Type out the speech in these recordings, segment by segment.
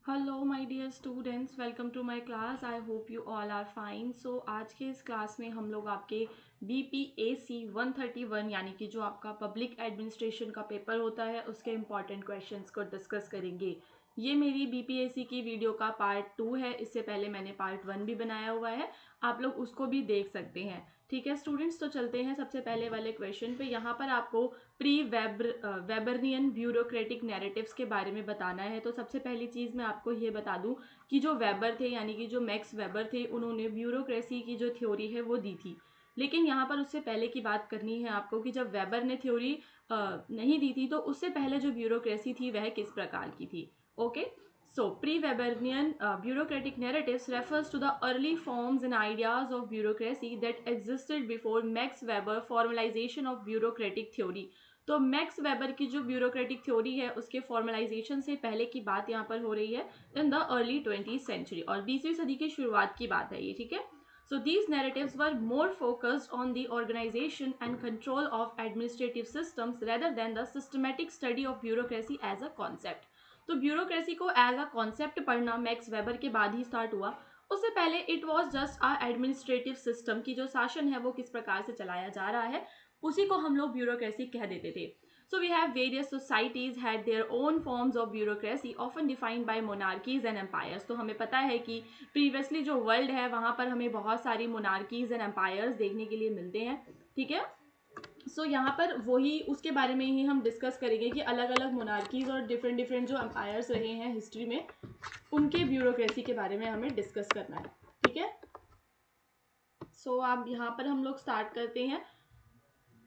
Hello my dear students, welcome to my class. I hope you all are fine. So आज के इस class में हम लोग आपके BPAC 131 यानी कि जो आपका पब्लिक एडमिनिस्ट्रेशन का पेपर होता है उसके इम्पॉर्टेंट क्वेश्चंस को डिस्कस करेंगे। ये मेरी BPAC की वीडियो का पार्ट 2 है। इससे पहले मैंने पार्ट 1 भी बनाया हुआ है, आप लोग उसको भी देख सकते हैं। ठीक है स्टूडेंट्स, तो चलते हैं सबसे पहले वाले क्वेश्चन पे। यहाँ पर आपको प्री वेबरनियन ब्यूरोक्रेटिक नैरेटिव्स के बारे में बताना है। तो सबसे पहली चीज़ मैं आपको ये बता दूं कि जो वेबर थे यानी कि जो मैक्स वेबर थे, उन्होंने ब्यूरोक्रेसी की जो थ्योरी है वो दी थी। लेकिन यहाँ पर उससे पहले की बात करनी है आपको कि जब वेबर ने थ्योरी नहीं दी थी तो उससे पहले जो ब्यूरोक्रेसी थी वह किस प्रकार की थी। Okay, so pre-Weberian bureaucratic narratives refers to the early forms and ideas of bureaucracy that existed before Max Weber formalization of bureaucratic theory। तो मैक्स वेबर की जो ब्यूरोक्रेटिक थ्योरी है उसके फॉर्मलाइजेशन से पहले की बात यहाँ पर हो रही है in the early 20th century, और 20वीं सदी की शुरुआत की बात है ये। ठीक है, so these narratives were more focused on the organization and control of administrative systems rather than the systematic study of bureaucracy as a concept। तो ब्यूरोक्रेसी को एज अ कॉन्सेप्ट पढ़ना मैक्स वेबर के बाद ही स्टार्ट हुआ। उससे पहले it was just a administrative system की जो शासन है वो किस प्रकार से चलाया जा रहा है उसी को हम लोग ब्यूरोक्रेसी कह देते थे। So we have various societies had their own forms of bureaucracy often defined by monarchies and empires। तो हमें पता है कि प्रीवियसली जो वर्ल्ड है वहाँ पर हमें बहुत सारी मोनार्कीज एंड एम्पायर्स देखने के लिए मिलते हैं। ठीक है, सो यहाँ पर वही उसके बारे में ही हम डिस्कस करेंगे कि अलग अलग मोनार्कीज और डिफरेंट डिफरेंट जो एम्पायर्स रहे हैं हिस्ट्री में उनके ब्यूरोक्रेसी के बारे में हमें डिस्कस करना है। ठीक है, सो अब यहाँ पर हम लोग स्टार्ट करते हैं।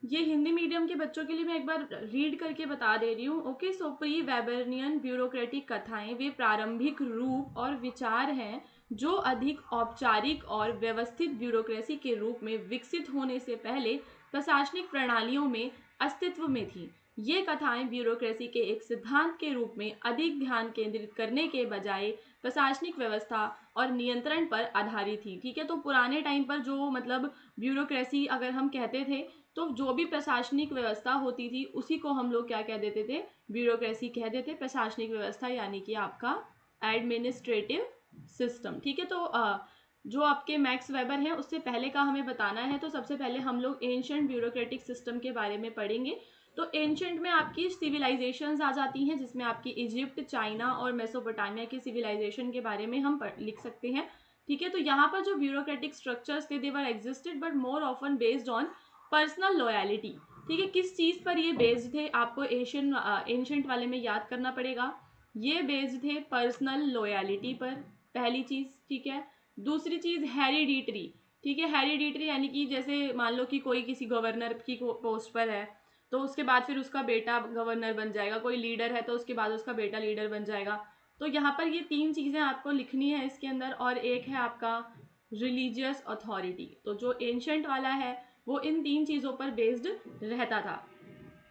ये हिंदी मीडियम के बच्चों के लिए मैं एक बार रीड करके बता दे रही हूँ। ओके, सो प्री वेबरनियन ब्यूरोक्रेटिक कथाएं वे प्रारंभिक रूप और विचार हैं जो अधिक औपचारिक और व्यवस्थित ब्यूरोक्रेसी के रूप में विकसित होने से पहले प्रशासनिक प्रणालियों में अस्तित्व में थी। ये कथाएं ब्यूरोक्रेसी के एक सिद्धांत के रूप में अधिक ध्यान केंद्रित करने के बजाय प्रशासनिक व्यवस्था और नियंत्रण पर आधारित थी। ठीक है, तो पुराने टाइम पर जो मतलब ब्यूरोक्रेसी अगर हम कहते थे तो जो भी प्रशासनिक व्यवस्था होती थी उसी को हम लोग क्या कह देते थे, ब्यूरोक्रेसी कह देते। प्रशासनिक व्यवस्था यानी कि आपका एडमिनिस्ट्रेटिव सिस्टम। ठीक है, तो जो आपके मैक्स वेबर हैं उससे पहले का हमें बताना है। तो सबसे पहले हम लोग एंशिएंट ब्यूरोक्रेटिक सिस्टम के बारे में पढ़ेंगे। तो एंशिएंट में आपकी सिविलाइजेशंस आ जाती हैं जिसमें आपकी इजिप्ट, चाइना और मेसोपोटामिया की सिविलाइजेशन के बारे में हम लिख सकते हैं। ठीक है, तो यहाँ पर जो ब्यूरोक्रेटिक स्ट्रक्चर्स थे they were existed but more often based on personal loyalty. ठीक है, किस चीज़ पर ये बेस्ड थे आपको एंशिएंट वाले में याद करना पड़ेगा। ये बेस्ड थे पर्सनल लॉयलिटी पर, पहली चीज़। ठीक है, दूसरी चीज़ हेरिडिटरी। ठीक है, हेरिडिटरी यानी कि जैसे मान लो कि कोई किसी गवर्नर की पोस्ट पर है तो उसके बाद फिर उसका बेटा गवर्नर बन जाएगा, कोई लीडर है तो उसके बाद उसका बेटा लीडर बन जाएगा। तो यहाँ पर ये तीन चीज़ें आपको लिखनी है इसके अंदर, और एक है आपका रिलीजियस अथॉरिटी। तो जो एंशिएंट वाला है वो इन तीन चीज़ों पर बेस्ड रहता था।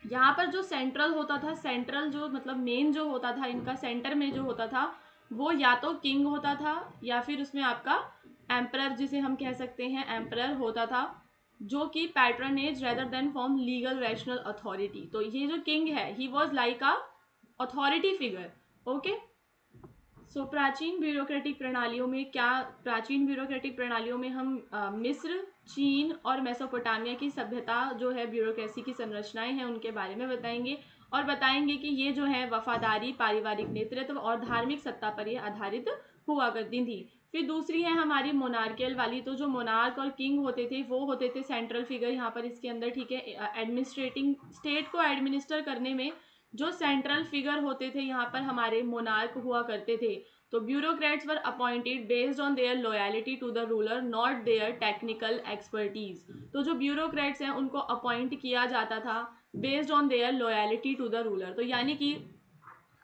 यहाँ पर जो सेंट्रल होता था, सेंट्रल जो मतलब मेन जो होता था इनका, सेंटर में जो होता था वो या तो किंग होता था या फिर उसमें आपका एम्परर, जिसे हम कह सकते हैं एम्परर होता था, जो कि patronage rather than form legal rational authority. तो ये जो किंग है ही was like a authority figure. Okay, so प्राचीन ब्यूरोक्रेटिक प्रणालियों में क्या, प्राचीन ब्यूरोक्रेटिक प्रणालियों में हम मिस्र, चीन और मेसोपोटामिया की सभ्यता जो है ब्यूरोक्रेसी की संरचनाएं हैं उनके बारे में बताएंगे, और बताएंगे कि ये जो है वफादारी, पारिवारिक नेतृत्व और धार्मिक सत्ता पर ये आधारित हुआ करती थी। फिर दूसरी है हमारी मोनार्कियल वाली। तो जो मोनार्क और किंग होते थे वो होते थे सेंट्रल फिगर यहाँ पर इसके अंदर। ठीक है, एडमिनिस्ट्रेटिंग स्टेट को एडमिनिस्टर करने में जो सेंट्रल फिगर होते थे यहाँ पर हमारे मोनार्क हुआ करते थे। तो bureaucrats were appointed based on their loyalty to the ruler not their technical expertise. तो जो ब्यूरोक्रेट्स हैं उनको अपॉइंट किया जाता था based on their loyalty to the ruler. तो यानी कि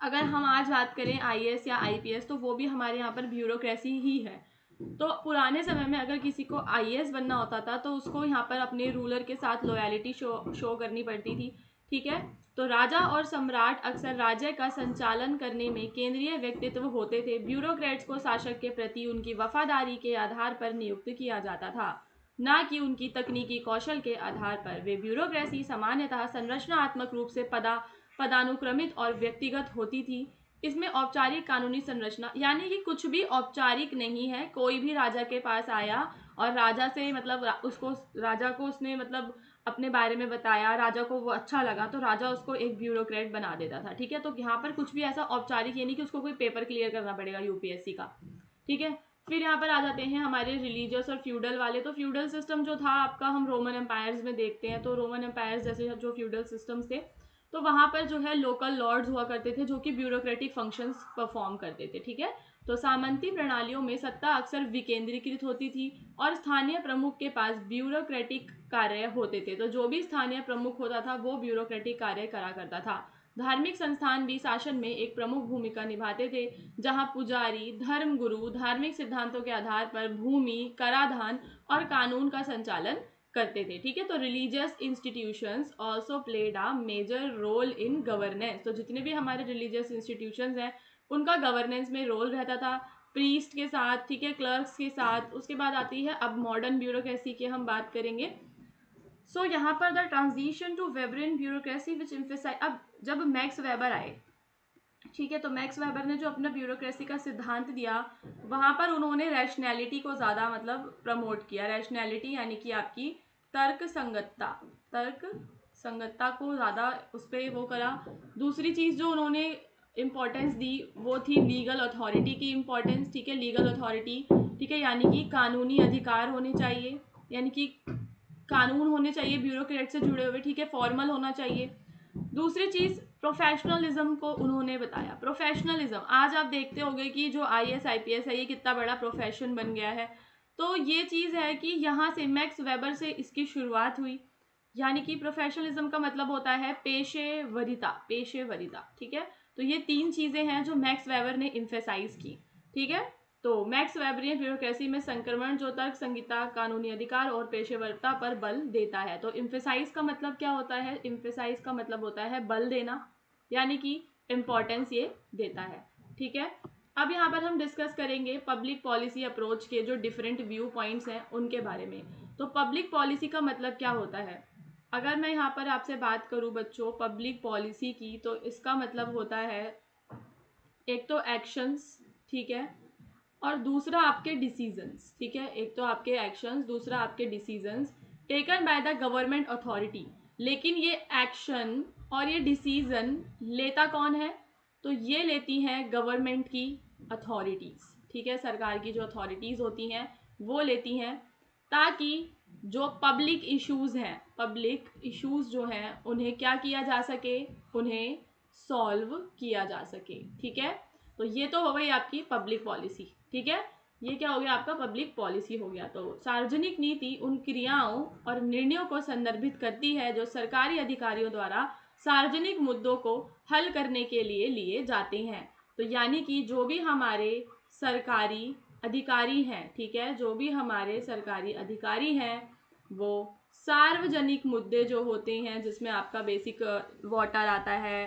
अगर हम आज बात करें IAS या IPS तो वो भी हमारे यहाँ पर ब्यूरोक्रेसी ही है। तो पुराने समय में अगर किसी को IAS बनना होता था तो उसको यहाँ पर अपने रूलर के साथ लॉयलिटी शो करनी पड़ती थी। ठीक है, तो राजा और सम्राट अक्सर राज्य का संचालन करने में केंद्रीय व्यक्तित्व होते थे। ब्यूरोक्रेट्स को शासक के प्रति उनकी वफादारी के आधार पर नियुक्त किया जाता था, न कि उनकी तकनीकी कौशल के आधार पर। वे ब्यूरोक्रेसी सामान्यतः संरचनात्मक रूप से पदानुक्रमित और व्यक्तिगत होती थी। इसमें औपचारिक कानूनी संरचना, यानी कि कुछ भी औपचारिक नहीं है। कोई भी राजा के पास आया और राजा से मतलब उसको, राजा को उसने मतलब अपने बारे में बताया, राजा को वो अच्छा लगा तो राजा उसको एक ब्यूरोक्रेट बना देता था। ठीक है, तो यहाँ पर कुछ भी ऐसा औपचारिक ये नहीं कि उसको कोई पेपर क्लियर करना पड़ेगा यूपीएससी का। ठीक है, फिर यहाँ पर आ जाते हैं हमारे रिलीजियस और फ्यूडल वाले। तो फ्यूडल सिस्टम जो था आपका, हम रोमन एम्पायर्स में देखते हैं, तो रोमन एम्पायर्स जैसे जो फ्यूडल सिस्टम्स थे, तो वहाँ पर जो है लोकल लॉर्ड्स हुआ करते थे जो कि ब्यूरोक्रेटिक फंक्शंस परफॉर्म करते थे। ठीक है, तो सामंती प्रणालियों में सत्ता अक्सर विकेंद्रीकृत होती थी और स्थानीय प्रमुख के पास ब्यूरोक्रेटिक कार्य होते थे। तो जो भी स्थानीय प्रमुख होता था वो ब्यूरोक्रेटिक कार्य करा करता था। धार्मिक संस्थान भी शासन में एक प्रमुख भूमिका निभाते थे, जहां पुजारी, धर्मगुरु धार्मिक सिद्धांतों के आधार पर भूमि, कराधान और कानून का संचालन करते थे। ठीक है, तो religious institutions also played a major role in governance. तो जितने भी हमारे रिलीजियस इंस्टीट्यूशंस हैं उनका गवर्नेंस में रोल रहता था, प्रीस्ट के साथ, ठीक है, क्लर्क्स के साथ। उसके बाद आती है अब मॉडर्न ब्यूरोक्रेसी की हम बात करेंगे। सो यहाँ पर the transition to Weberian bureaucracy which emphasise, अब जब मैक्स वेबर आए, ठीक है, तो मैक्स वेबर ने जो अपना ब्यूरोक्रेसी का सिद्धांत दिया, वहां पर उन्होंने रैशनैलिटी को ज़्यादा मतलब प्रमोट किया। रैशनैलिटी यानी कि आपकी तर्क संगतता, तर्क संगतता को ज़्यादा उस पर वो करा। दूसरी चीज़ जो उन्होंने इम्पोर्टेंस दी वो थी लीगल अथॉरिटी की इम्पोर्टेंस। ठीक है, लीगल अथॉरिटी, ठीक है, यानी कि कानूनी अधिकार होने चाहिए, यानी कि कानून होने चाहिए ब्यूरोक्रेट से जुड़े हुए। ठीक है, फॉर्मल होना चाहिए। दूसरी चीज प्रोफेशनलिज्म को उन्होंने बताया। प्रोफेशनलिज्म, आज आप देखते होंगे कि जो आईएएस आईपीएस है ये कितना बड़ा प्रोफेशन बन गया है। तो ये चीज है कि यहाँ से मैक्स वेबर से इसकी शुरुआत हुई, यानी कि प्रोफेशनलिज्म का मतलब होता है पेशेवरिता, पेशेवरिता। ठीक है, तो ये तीन चीजें हैं जो मैक्स वेबर ने इम्फेसाइज की। ठीक है, तो मैक्स वेबरियन ब्यूरोक्रेसी में संक्रमण जो तर्क संहिता, कानूनी अधिकार और पेशेवरता पर बल देता है। तो इम्फेसाइज का मतलब क्या होता है? इम्फेसाइज का मतलब होता है बल देना, यानी कि इम्पोर्टेंस ये देता है। ठीक है, अब यहाँ पर हम डिस्कस करेंगे पब्लिक पॉलिसी अप्रोच के जो डिफरेंट व्यू पॉइंट्स हैं उनके बारे में। तो पब्लिक पॉलिसी का मतलब क्या होता है? अगर मैं यहाँ पर आपसे बात करूँ बच्चों पब्लिक पॉलिसी की, तो इसका मतलब होता है एक तो एक्शंस, ठीक है, और दूसरा आपके डिसीजंस। ठीक है, एक तो आपके एक्शंस, दूसरा आपके decisions taken by the government authority. लेकिन ये एक्शन और ये डिसीजन लेता कौन है? तो ये लेती हैं गवर्नमेंट की अथॉरिटीज़। ठीक है, सरकार की जो अथॉरिटीज़ होती हैं वो लेती हैं, ताकि जो पब्लिक इश्यूज़ हैं, पब्लिक इश्यूज़ जो हैं उन्हें क्या किया जा सके, उन्हें सॉल्व किया जा सके। ठीक है, तो ये तो हो गई आपकी पब्लिक पॉलिसी। ठीक है, ये क्या हो गया आपका पब्लिक पॉलिसी हो गया। तो सार्वजनिक नीति उन क्रियाओं और निर्णयों को संदर्भित करती है जो सरकारी अधिकारियों द्वारा सार्वजनिक मुद्दों को हल करने के लिए लिए जाते हैं। तो यानी कि जो भी हमारे सरकारी अधिकारी हैं, ठीक है, जो भी हमारे सरकारी अधिकारी हैं वो सार्वजनिक मुद्दे जो होते हैं, जिसमें आपका बेसिक वाटर आता है,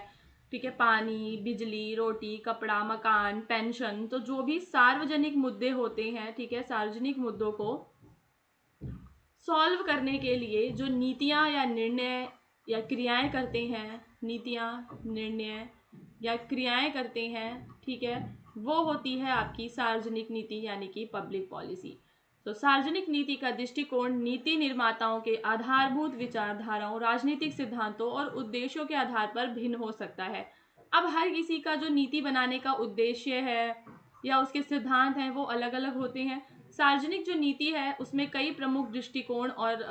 ठीक है, पानी, बिजली, रोटी, कपड़ा, मकान, पेंशन, तो जो भी सार्वजनिक मुद्दे होते हैं, ठीक है, सार्वजनिक मुद्दों को सॉल्व करने के लिए जो नीतियाँ या निर्णय या क्रियाएं करते हैं, नीतियाँ, निर्णय या क्रियाएं करते हैं, ठीक है, वो होती है आपकी सार्वजनिक नीति यानी कि पब्लिक पॉलिसी। तो सार्वजनिक नीति का दृष्टिकोण नीति निर्माताओं के आधारभूत विचारधाराओं, राजनीतिक सिद्धांतों और उद्देश्यों के आधार पर भिन्न हो सकता है। अब हर किसी का जो नीति बनाने का उद्देश्य है या उसके सिद्धांत हैं वो अलग अलग होते हैं। सार्वजनिक जो नीति है उसमें कई प्रमुख दृष्टिकोण और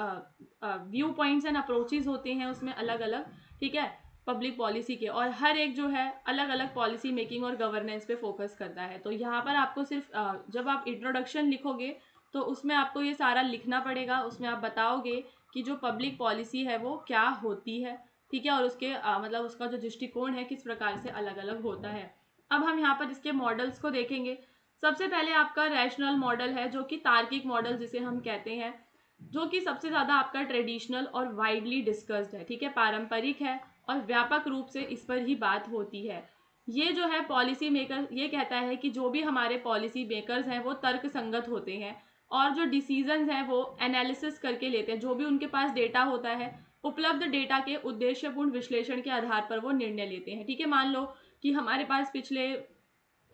व्यू पॉइंट्स एंड अप्रोचेज होते हैं उसमें अलग अलग। ठीक है, पब्लिक पॉलिसी के, और हर एक जो है अलग अलग पॉलिसी मेकिंग और गवर्नेंस पे फोकस करता है। तो यहाँ पर आपको सिर्फ जब आप इंट्रोडक्शन लिखोगे तो उसमें आपको ये सारा लिखना पड़ेगा। उसमें आप बताओगे कि जो पब्लिक पॉलिसी है वो क्या होती है, ठीक है, और उसके मतलब उसका जो दृष्टिकोण है किस प्रकार से अलग अलग होता है। अब हम यहाँ पर इसके मॉडल्स को देखेंगे। सबसे पहले आपका रैशनल मॉडल है जो कि तार्किक मॉडल जिसे हम कहते हैं, जो कि सबसे ज़्यादा आपका ट्रेडिशनल और वाइडली डिस्कस्ड है। ठीक है, पारंपरिक है और व्यापक रूप से इस पर ही बात होती है। ये जो है पॉलिसी मेकर ये कहता है कि जो भी हमारे पॉलिसी मेकर्स हैं वो तर्क संगत होते हैं और जो डिसीजंस हैं वो एनालिसिस करके लेते हैं। जो भी उनके पास डेटा होता है, उपलब्ध डेटा के उद्देश्यपूर्ण विश्लेषण के आधार पर वो निर्णय लेते हैं। ठीक है, मान लो कि हमारे पास पिछले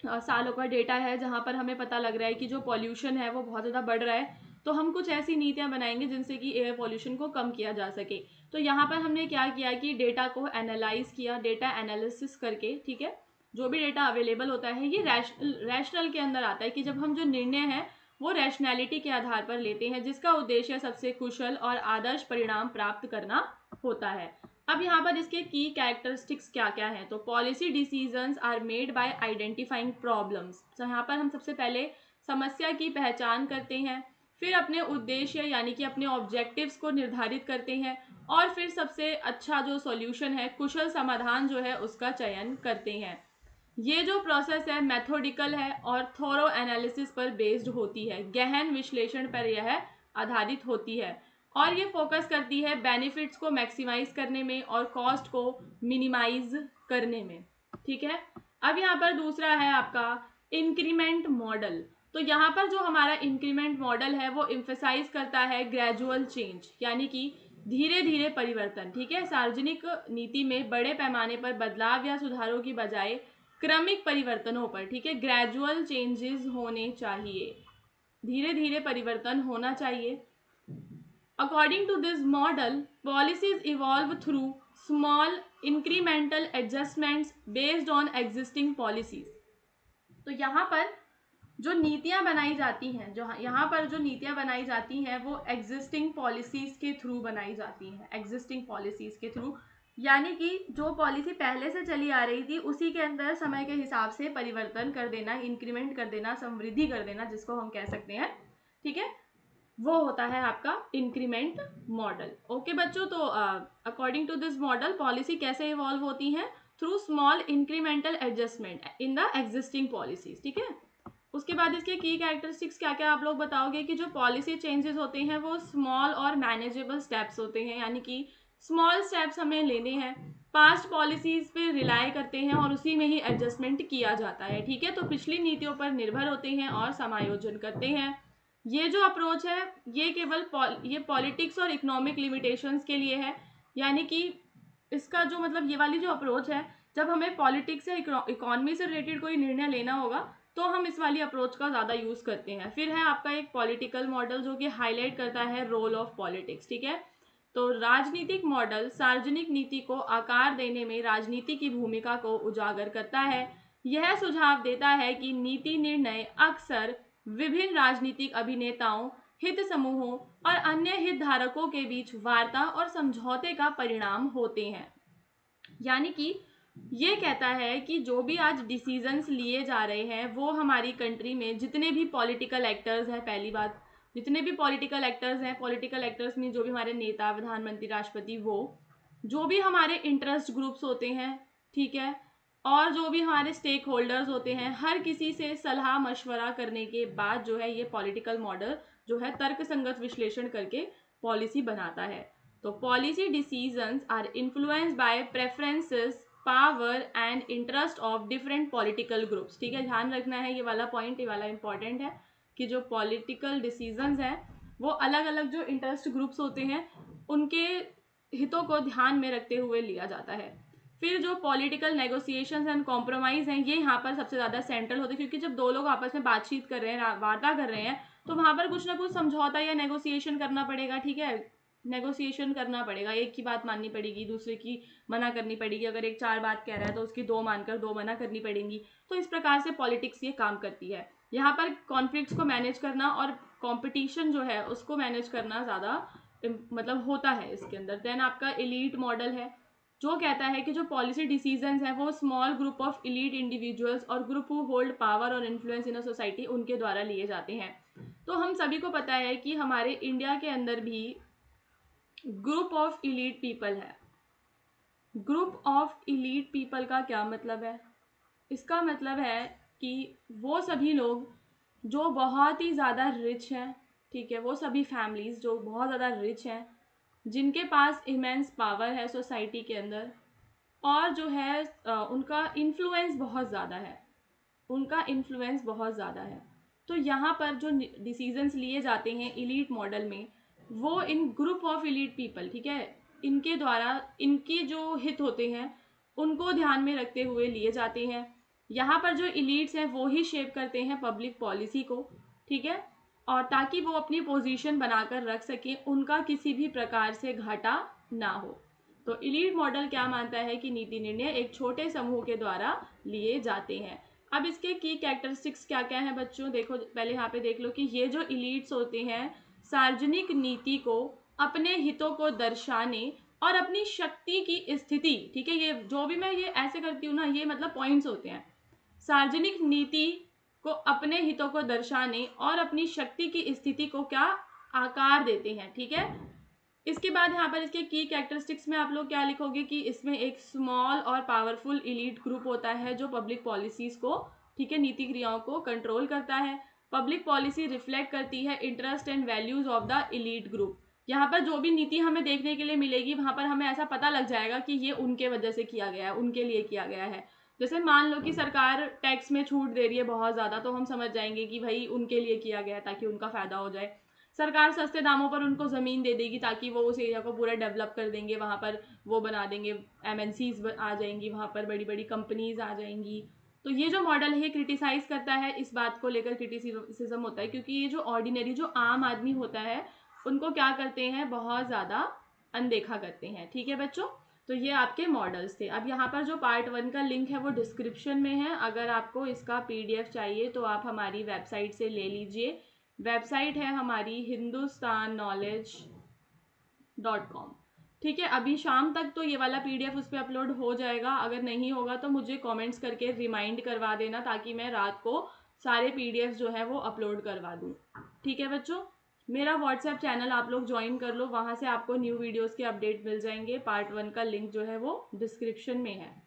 सालों का डेटा है जहाँ पर हमें पता लग रहा है कि जो पॉल्यूशन है वो बहुत ज़्यादा बढ़ रहा है, तो हम कुछ ऐसी नीतियाँ बनाएंगे जिनसे कि एयर पॉल्यूशन को कम किया जा सके। तो यहाँ पर हमने क्या किया कि डेटा को एनालाइज किया, डेटा एनालिसिस करके, ठीक है, जो भी डेटा अवेलेबल होता है ये रैशनल के अंदर आता है कि जब हम जो निर्णय है वो रैशनैलिटी के आधार पर लेते हैं, जिसका उद्देश्य सबसे कुशल और आदर्श परिणाम प्राप्त करना होता है। अब यहाँ पर इसके की कैरेक्टरिस्टिक्स क्या क्या हैं, तो policy decisions are made by identifying problems. तो यहाँ पर हम सबसे पहले समस्या की पहचान करते हैं, फिर अपने उद्देश्य यानी कि अपने ऑब्जेक्टिव्स को निर्धारित करते हैं, और फिर सबसे अच्छा जो सॉल्यूशन है, कुशल समाधान जो है उसका चयन करते हैं। ये जो प्रोसेस है मेथोडिकल है और थोरो एनालिसिस पर बेस्ड होती है, गहन विश्लेषण पर यह आधारित होती है, और ये फोकस करती है बेनिफिट्स को मैक्सिमाइज करने में और कॉस्ट को मिनिमाइज करने में, ठीक है। अब यहाँ पर दूसरा है आपका इंक्रीमेंट मॉडल। तो यहाँ पर जो हमारा इंक्रीमेंट मॉडल है वो इम्फेसाइज करता है ग्रेजुअल चेंज, यानी कि धीरे धीरे परिवर्तन, ठीक है। सार्वजनिक नीति में बड़े पैमाने पर बदलाव या सुधारों की बजाय क्रमिक परिवर्तनों पर, ठीक है, ग्रेजुअल चेंजेस होने चाहिए, धीरे धीरे परिवर्तन होना चाहिए। According to this model, policies evolve through small incremental adjustments based on existing policies. तो यहाँ पर जो नीतियाँ बनाई जाती हैं, जो यहाँ पर जो नीतियाँ बनाई जाती हैं वो एग्जिस्टिंग पॉलिसीज़ के थ्रू बनाई जाती हैं, एग्जिस्टिंग पॉलिसीज़ के थ्रू, यानी कि जो पॉलिसी पहले से चली आ रही थी उसी के अंदर समय के हिसाब से परिवर्तन कर देना, इंक्रीमेंट कर देना, समृद्धि कर देना, जिसको हम कह सकते हैं, ठीक है, वो होता है आपका इंक्रीमेंट मॉडल। ओके बच्चों, तो according to this model policy कैसे इवॉल्व होती हैं, through small incremental adjustment in the existing policies, ठीक है। उसके बाद इसके की कैरेक्टरिस्टिक्स क्या क्या आप लोग बताओगे कि जो पॉलिसी चेंजेस होते हैं वो स्मॉल और मैनेजेबल स्टेप्स होते हैं, यानी कि स्मॉल स्टेप्स हमें लेने हैं, पास्ट पॉलिसीज पे रिलाई करते हैं और उसी में ही एडजस्टमेंट किया जाता है, ठीक है। तो पिछली नीतियों पर निर्भर होते हैं और समायोजन करते हैं। ये जो अप्रोच है ये केवल ये पॉलिटिक्स और इकोनॉमिक लिमिटेशंस के लिए है, यानी कि इसका जो मतलब ये वाली जो अप्रोच है, जब हमें पॉलिटिक्स या इकोनॉमी से रिलेटेड कोई निर्णय लेना होगा तो हम इस वाली अप्रोच का ज़्यादा यूज़ करते हैं। फिर है आपका एक पॉलिटिकल मॉडल जो कि हाईलाइट करता है रोल ऑफ पॉलिटिक्स, ठीक है। तो राजनीतिक मॉडल सार्वजनिक नीति को आकार देने में राजनीति की भूमिका को उजागर करता है। यह सुझाव देता है कि नीति निर्णय अक्सर विभिन्न राजनीतिक अभिनेताओं, हित समूहों और अन्य हितधारकों के बीच वार्ता और समझौते का परिणाम होते हैं। यानी कि ये कहता है कि जो भी आज डिसीजंस लिए जा रहे हैं वो हमारी कंट्री में जितने भी पॉलिटिकल एक्टर्स हैं, पहली बात, जितने भी पॉलिटिकल एक्टर्स हैं, पॉलिटिकल एक्टर्स में जो भी हमारे नेता, प्रधानमंत्री, राष्ट्रपति, वो जो भी हमारे इंटरेस्ट ग्रुप्स होते हैं, ठीक है, और जो भी हमारे स्टेक होल्डर्स होते हैं, हर किसी से सलाह मशवरा करने के बाद जो है ये पॉलिटिकल मॉडल जो है तर्कसंगत विश्लेषण करके पॉलिसी बनाता है। तो policy decisions are influenced by preferences, power and interest of different political groups, ठीक है, ध्यान रखना है ये वाला पॉइंट, ये वाला इंपॉर्टेंट है कि जो पॉलिटिकल डिसीजंस हैं वो अलग अलग जो इंटरेस्ट ग्रुप्स होते हैं उनके हितों को ध्यान में रखते हुए लिया जाता है। फिर जो पॉलिटिकल नेगोशिएशंस एंड कॉम्प्रोमाइज़ हैं ये यहाँ पर सबसे ज़्यादा सेंट्रल होते हैं, क्योंकि जब दो लोग आपस में बातचीत कर रहे हैं, वार्ता कर रहे हैं, तो वहाँ पर कुछ ना कुछ समझौता या नेगोशिएशन करना पड़ेगा, ठीक है, नेगोशिएशन करना पड़ेगा, एक की बात माननी पड़ेगी, दूसरे की मना करनी पड़ेगी, अगर एक 4 बात कह रहा है तो उसकी 2 मानकर 2 मना करनी पड़ेंगी। तो इस प्रकार से पॉलिटिक्स ये काम करती है। यहाँ पर कॉन्फ्लिक्ट्स को मैनेज करना और कंपटीशन जो है उसको मैनेज करना ज़्यादा मतलब होता है इसके अंदर। देन आपका एलीट मॉडल है जो कहता है कि जो पॉलिसी डिसीजंस हैं वो small group of elite individuals और ग्रुप हु होल्ड पावर और इन्फ्लुएंस इन अ सोसाइटी उनके द्वारा लिए जाते हैं। तो हम सभी को पता है कि हमारे इंडिया के अंदर भी ग्रुप ऑफ इलीट पीपल है। ग्रुप ऑफ इलीट पीपल का क्या मतलब है? इसका मतलब है कि वो सभी लोग जो बहुत ही ज़्यादा रिच हैं, ठीक है, वो सभी फैमिलीज़ जो बहुत ज़्यादा रिच हैं, जिनके पास इमेंस पावर है सोसाइटी के अंदर, और जो है उनका इन्फ्लुएंस बहुत ज़्यादा है, उनका इन्फ्लुएंस बहुत ज़्यादा है। तो यहाँ पर जो डिसीजंस लिए जाते हैं इलीट मॉडल में वो इन ग्रुप ऑफ इलीट पीपल, ठीक है, इनके द्वारा इनके जो हित होते हैं उनको ध्यान में रखते हुए लिए जाते हैं। यहाँ पर जो इलीट्स हैं वो ही शेप करते हैं पब्लिक पॉलिसी को, ठीक है, और ताकि वो अपनी पोजीशन बनाकर रख सकें, उनका किसी भी प्रकार से घाटा ना हो। तो इलीट मॉडल क्या मानता है कि नीति निर्णय एक छोटे समूह के द्वारा लिए जाते हैं। अब इसके की कैरेक्टरिस्टिक्स क्या क्या है बच्चों, देखो पहले यहाँ पे देख लो कि ये जो इलीट्स होते हैं सार्वजनिक नीति को अपने हितों को दर्शाने और अपनी शक्ति की स्थिति, ठीक है, ये जो भी मैं ये ऐसे करती हूँ ना, ये मतलब पॉइंट्स होते हैं। सार्वजनिक नीति को अपने हितों को दर्शाने और अपनी शक्ति की स्थिति को क्या आकार देते हैं, ठीक है। इसके बाद यहाँ पर इसके की कैरेक्टरिस्टिक्स में आप लोग क्या लिखोगे कि इसमें एक स्मॉल और पावरफुल इलीट ग्रुप होता है जो पब्लिक पॉलिसीज को, ठीक है, नीति क्रियाओं को कंट्रोल करता है। पब्लिक पॉलिसी रिफ्लेक्ट करती है interest and values of the elite group. यहाँ पर जो भी नीति हमें देखने के लिए मिलेगी वहां पर हमें ऐसा पता लग जाएगा कि ये उनके वजह से किया गया है, उनके लिए किया गया है। जैसे मान लो कि सरकार टैक्स में छूट दे रही है बहुत ज़्यादा, तो हम समझ जाएंगे कि भाई उनके लिए किया गया है ताकि उनका फ़ायदा हो जाए। सरकार सस्ते दामों पर उनको ज़मीन दे देगी ताकि वो उस एरिया को पूरा डेवलप कर देंगे, वहाँ पर वो बना देंगे, MNCs आ जाएंगी, वहाँ पर बड़ी बड़ी कंपनीज आ जाएंगी। तो ये जो मॉडल है क्रिटिसाइज करता है, इस बात को लेकर क्रिटिसिज्म होता है, क्योंकि ये जो ऑर्डिनरी जो आम आदमी होता है उनको क्या करते हैं, बहुत ज़्यादा अनदेखा करते हैं, ठीक है बच्चों। तो ये आपके मॉडल्स थे। अब यहाँ पर जो पार्ट 1 का लिंक है वो डिस्क्रिप्शन में है, अगर आपको इसका PDF चाहिए तो आप हमारी वेबसाइट से ले लीजिए। वेबसाइट है हमारी hindustanknowledge.com, ठीक है। अभी शाम तक तो ये वाला PDF उस पर अपलोड हो जाएगा, अगर नहीं होगा तो मुझे कमेंट्स करके रिमाइंड करवा देना ताकि मैं रात को सारे PDF जो है वो अपलोड करवा दूँ, ठीक है बच्चों। मेरा व्हाट्सएप चैनल आप लोग ज्वाइन कर लो, वहाँ से आपको न्यू वीडियोस के अपडेट मिल जाएंगे। पार्ट 1 का लिंक जो है वो डिस्क्रिप्शन में है।